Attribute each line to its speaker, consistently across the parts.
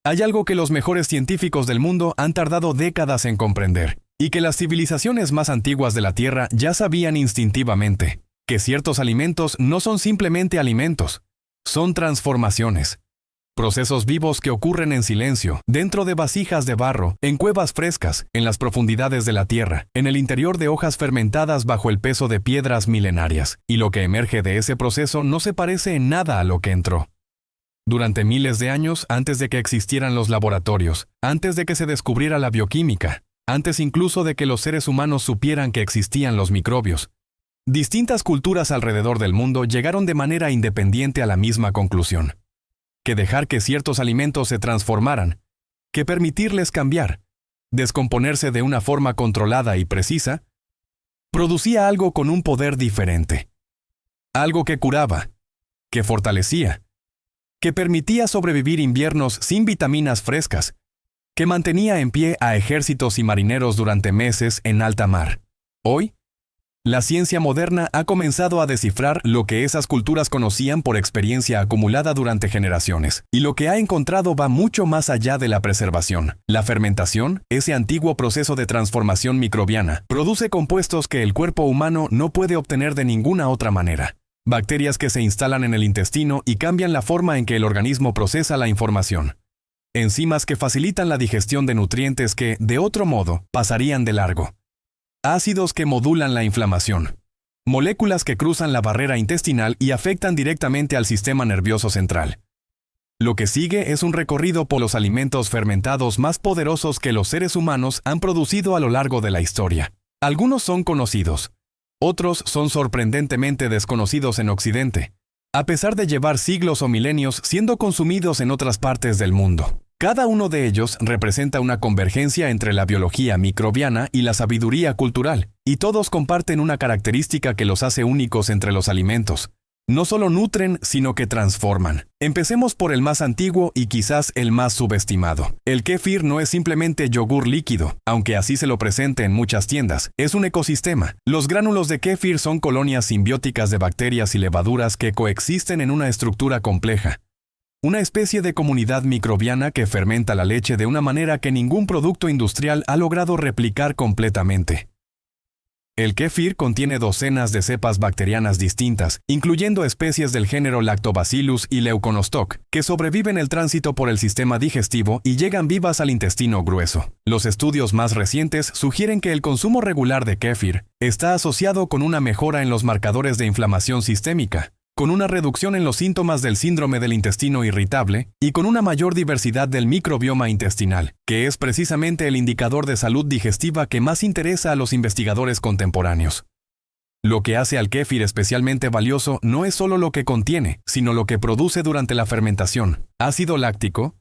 Speaker 1: Hay algo que los mejores científicos del mundo han tardado décadas en comprender, y que las civilizaciones más antiguas de la Tierra ya sabían instintivamente, que ciertos alimentos no son simplemente alimentos, son transformaciones. Procesos vivos que ocurren en silencio, dentro de vasijas de barro, en cuevas frescas, en las profundidades de la tierra, en el interior de hojas fermentadas bajo el peso de piedras milenarias, y lo que emerge de ese proceso no se parece en nada a lo que entró. Durante miles de años, antes de que existieran los laboratorios, antes de que se descubriera la bioquímica, antes incluso de que los seres humanos supieran que existían los microbios, distintas culturas alrededor del mundo llegaron de manera independiente a la misma conclusión: que dejar que ciertos alimentos se transformaran, que permitirles cambiar, descomponerse de una forma controlada y precisa, producía algo con un poder diferente. Algo que curaba, que fortalecía, que permitía sobrevivir inviernos sin vitaminas frescas, que mantenía en pie a ejércitos y marineros durante meses en alta mar. Hoy, la ciencia moderna ha comenzado a descifrar lo que esas culturas conocían por experiencia acumulada durante generaciones, y lo que ha encontrado va mucho más allá de la preservación. La fermentación, ese antiguo proceso de transformación microbiana, produce compuestos que el cuerpo humano no puede obtener de ninguna otra manera. Bacterias que se instalan en el intestino y cambian la forma en que el organismo procesa la información. Enzimas que facilitan la digestión de nutrientes que, de otro modo, pasarían de largo. Ácidos que modulan la inflamación. Moléculas que cruzan la barrera intestinal y afectan directamente al sistema nervioso central. Lo que sigue es un recorrido por los alimentos fermentados más poderosos que los seres humanos han producido a lo largo de la historia. Algunos son conocidos. Otros son sorprendentemente desconocidos en Occidente, a pesar de llevar siglos o milenios siendo consumidos en otras partes del mundo. Cada uno de ellos representa una convergencia entre la biología microbiana y la sabiduría cultural, y todos comparten una característica que los hace únicos entre los alimentos. No solo nutren, sino que transforman. Empecemos por el más antiguo y quizás el más subestimado. El kéfir no es simplemente yogur líquido, aunque así se lo presente en muchas tiendas. Es un ecosistema. Los gránulos de kéfir son colonias simbióticas de bacterias y levaduras que coexisten en una estructura compleja. Una especie de comunidad microbiana que fermenta la leche de una manera que ningún producto industrial ha logrado replicar completamente. El kéfir contiene docenas de cepas bacterianas distintas, incluyendo especies del género Lactobacillus y Leuconostoc, que sobreviven el tránsito por el sistema digestivo y llegan vivas al intestino grueso. Los estudios más recientes sugieren que el consumo regular de kéfir está asociado con una mejora en los marcadores de inflamación sistémica, con una reducción en los síntomas del síndrome del intestino irritable y con una mayor diversidad del microbioma intestinal, que es precisamente el indicador de salud digestiva que más interesa a los investigadores contemporáneos. Lo que hace al kéfir especialmente valioso no es solo lo que contiene, sino lo que produce durante la fermentación: ácido láctico,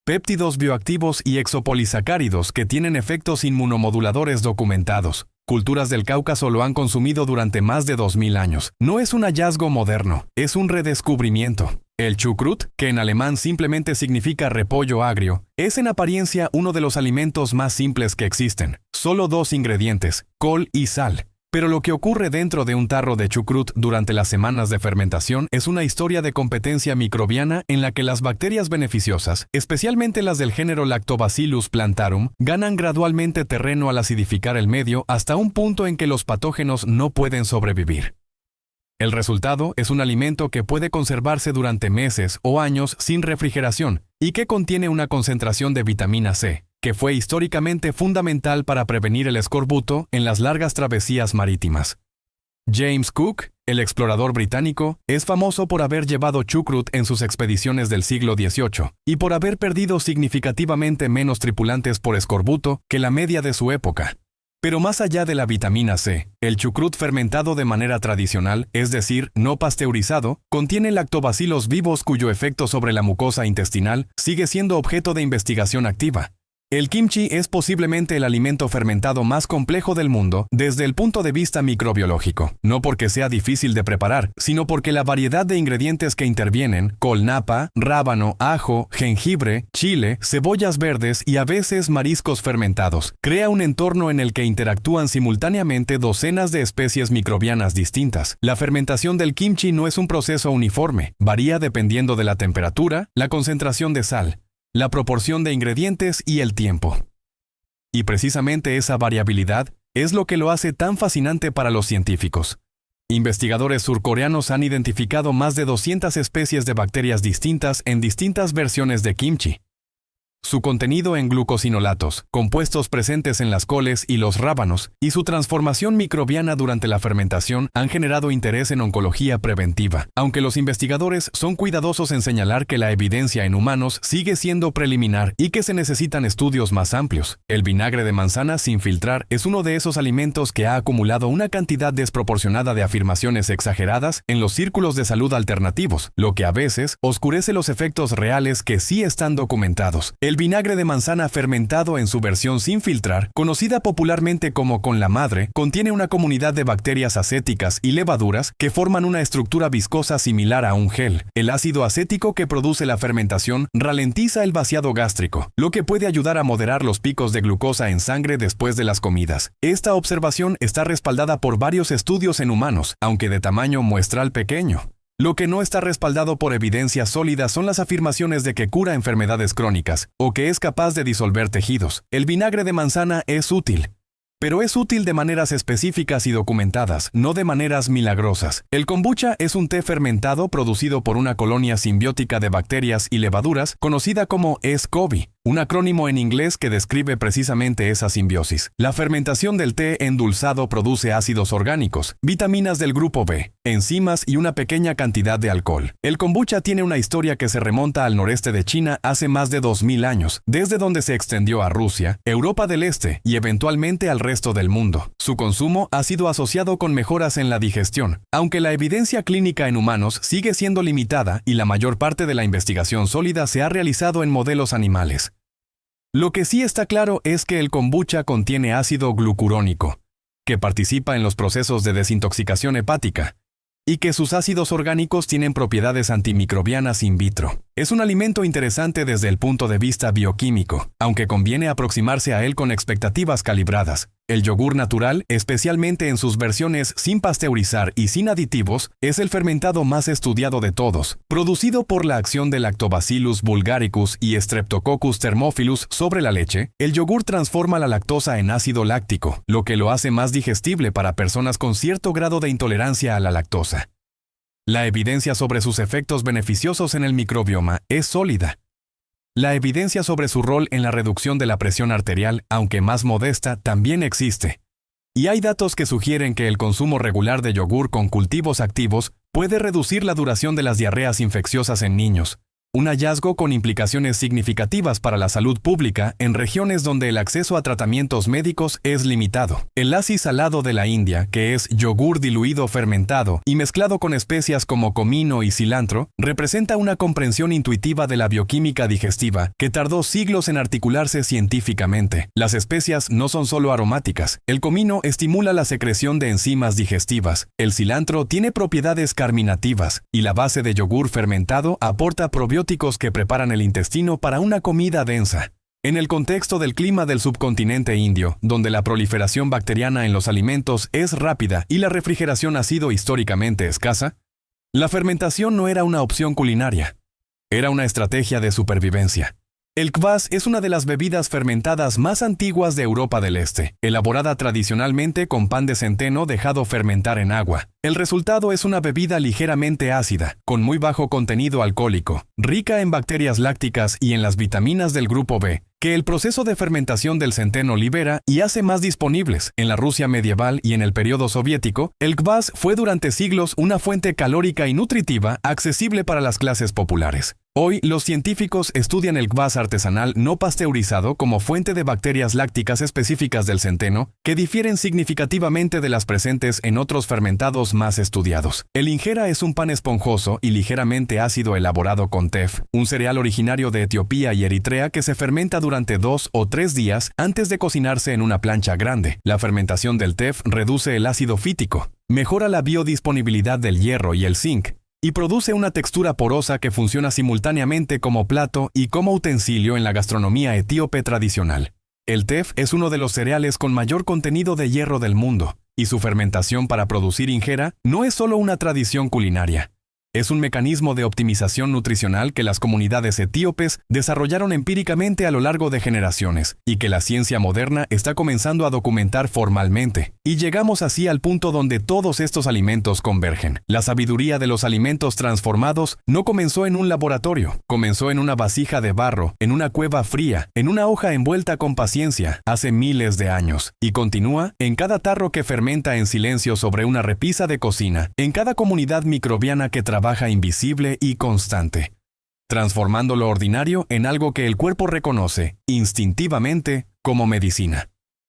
Speaker 1: péptidos bioactivos y exopolisacáridos que tienen efectos inmunomoduladores documentados. Culturas del Cáucaso lo han consumido durante más de 2000 años. No es un hallazgo moderno, es un redescubrimiento. El chucrut, que en alemán simplemente significa repollo agrio, es en apariencia uno de los alimentos más simples que existen. Solo 2 ingredientes, col y sal. Pero lo que ocurre dentro de un tarro de chucrut durante las semanas de fermentación es una historia de competencia microbiana en la que las bacterias beneficiosas, especialmente las del género Lactobacillus plantarum, ganan gradualmente terreno al acidificar el medio hasta un punto en que los patógenos no pueden sobrevivir. El resultado es un alimento que puede conservarse durante meses o años sin refrigeración y que contiene una concentración de vitamina C, que fue históricamente fundamental para prevenir el escorbuto en las largas travesías marítimas. James Cook, el explorador británico, es famoso por haber llevado chucrut en sus expediciones del siglo XVIII y por haber perdido significativamente menos tripulantes por escorbuto que la media de su época. Pero más allá de la vitamina C, el chucrut fermentado de manera tradicional, es decir, no pasteurizado, contiene lactobacilos vivos cuyo efecto sobre la mucosa intestinal sigue siendo objeto de investigación activa. El kimchi es posiblemente el alimento fermentado más complejo del mundo desde el punto de vista microbiológico, no porque sea difícil de preparar, sino porque la variedad de ingredientes que intervienen, col napa, rábano, ajo, jengibre, chile, cebollas verdes y a veces mariscos fermentados, crea un entorno en el que interactúan simultáneamente docenas de especies microbianas distintas. La fermentación del kimchi no es un proceso uniforme, varía dependiendo de la temperatura, la concentración de sal, la proporción de ingredientes y el tiempo. Y precisamente esa variabilidad es lo que lo hace tan fascinante para los científicos. Investigadores surcoreanos han identificado más de 200 especies de bacterias distintas en distintas versiones de kimchi. Su contenido en glucosinolatos, compuestos presentes en las coles y los rábanos, y su transformación microbiana durante la fermentación han generado interés en oncología preventiva, aunque los investigadores son cuidadosos en señalar que la evidencia en humanos sigue siendo preliminar y que se necesitan estudios más amplios. El vinagre de manzana sin filtrar es uno de esos alimentos que ha acumulado una cantidad desproporcionada de afirmaciones exageradas en los círculos de salud alternativos, lo que a veces oscurece los efectos reales que sí están documentados. El vinagre de manzana fermentado en su versión sin filtrar, conocida popularmente como con la madre, contiene una comunidad de bacterias acéticas y levaduras que forman una estructura viscosa similar a un gel. El ácido acético que produce la fermentación ralentiza el vaciado gástrico, lo que puede ayudar a moderar los picos de glucosa en sangre después de las comidas. Esta observación está respaldada por varios estudios en humanos, aunque de tamaño muestral pequeño. Lo que no está respaldado por evidencia sólida son las afirmaciones de que cura enfermedades crónicas o que es capaz de disolver tejidos. El vinagre de manzana es útil, pero es útil de maneras específicas y documentadas, no de maneras milagrosas. El kombucha es un té fermentado producido por una colonia simbiótica de bacterias y levaduras conocida como SCOBY, un acrónimo en inglés que describe precisamente esa simbiosis. La fermentación del té endulzado produce ácidos orgánicos, vitaminas del grupo B, enzimas y una pequeña cantidad de alcohol. El kombucha tiene una historia que se remonta al noreste de China hace más de 2000 años, desde donde se extendió a Rusia, Europa del Este y eventualmente al resto del mundo. Su consumo ha sido asociado con mejoras en la digestión, aunque la evidencia clínica en humanos sigue siendo limitada y la mayor parte de la investigación sólida se ha realizado en modelos animales. Lo que sí está claro es que el kombucha contiene ácido glucurónico, que participa en los procesos de desintoxicación hepática, y que sus ácidos orgánicos tienen propiedades antimicrobianas in vitro. Es un alimento interesante desde el punto de vista bioquímico, aunque conviene aproximarse a él con expectativas calibradas. El yogur natural, especialmente en sus versiones sin pasteurizar y sin aditivos, es el fermentado más estudiado de todos, producido por la acción de Lactobacillus bulgaricus y Streptococcus thermophilus sobre la leche. El yogur transforma la lactosa en ácido láctico, lo que lo hace más digestible para personas con cierto grado de intolerancia a la lactosa. La evidencia sobre sus efectos beneficiosos en el microbioma es sólida. La evidencia sobre su rol en la reducción de la presión arterial, aunque más modesta, también existe. Y hay datos que sugieren que el consumo regular de yogur con cultivos activos puede reducir la duración de las diarreas infecciosas en niños. Un hallazgo con implicaciones significativas para la salud pública en regiones donde el acceso a tratamientos médicos es limitado. El lassi salado de la India, que es yogur diluido fermentado y mezclado con especias como comino y cilantro, representa una comprensión intuitiva de la bioquímica digestiva que tardó siglos en articularse científicamente. Las especias no son solo aromáticas. El comino estimula la secreción de enzimas digestivas. El cilantro tiene propiedades carminativas y la base de yogur fermentado aporta probióticos que preparan el intestino para una comida densa. En el contexto del clima del subcontinente indio, donde la proliferación bacteriana en los alimentos es rápida y la refrigeración ha sido históricamente escasa, la fermentación no era una opción culinaria, era una estrategia de supervivencia. El kvass es una de las bebidas fermentadas más antiguas de Europa del Este, elaborada tradicionalmente con pan de centeno dejado fermentar en agua. El resultado es una bebida ligeramente ácida, con muy bajo contenido alcohólico, rica en bacterias lácticas y en las vitaminas del grupo B, que el proceso de fermentación del centeno libera y hace más disponibles. En la Rusia medieval y en el periodo soviético, el kvass fue durante siglos una fuente calórica y nutritiva accesible para las clases populares. Hoy, los científicos estudian el kvass artesanal no pasteurizado como fuente de bacterias lácticas específicas del centeno, que difieren significativamente de las presentes en otros fermentados más estudiados. El injera es un pan esponjoso y ligeramente ácido elaborado con tef, un cereal originario de Etiopía y Eritrea que se fermenta durante 2 o 3 días antes de cocinarse en una plancha grande. La fermentación del tef reduce el ácido fítico, mejora la biodisponibilidad del hierro y el zinc, y produce una textura porosa que funciona simultáneamente como plato y como utensilio en la gastronomía etíope tradicional. El tef es uno de los cereales con mayor contenido de hierro del mundo, y su fermentación para producir injera no es solo una tradición culinaria. Es un mecanismo de optimización nutricional que las comunidades etíopes desarrollaron empíricamente a lo largo de generaciones y que la ciencia moderna está comenzando a documentar formalmente. Y llegamos así al punto donde todos estos alimentos convergen. La sabiduría de los alimentos transformados no comenzó en un laboratorio, comenzó en una vasija de barro, en una cueva fría, en una hoja envuelta con paciencia, hace miles de años, y continúa en cada tarro que fermenta en silencio sobre una repisa de cocina, en cada comunidad microbiana que trabaja invisible y constante, transformando lo ordinario en algo que el cuerpo reconoce instintivamente como medicina.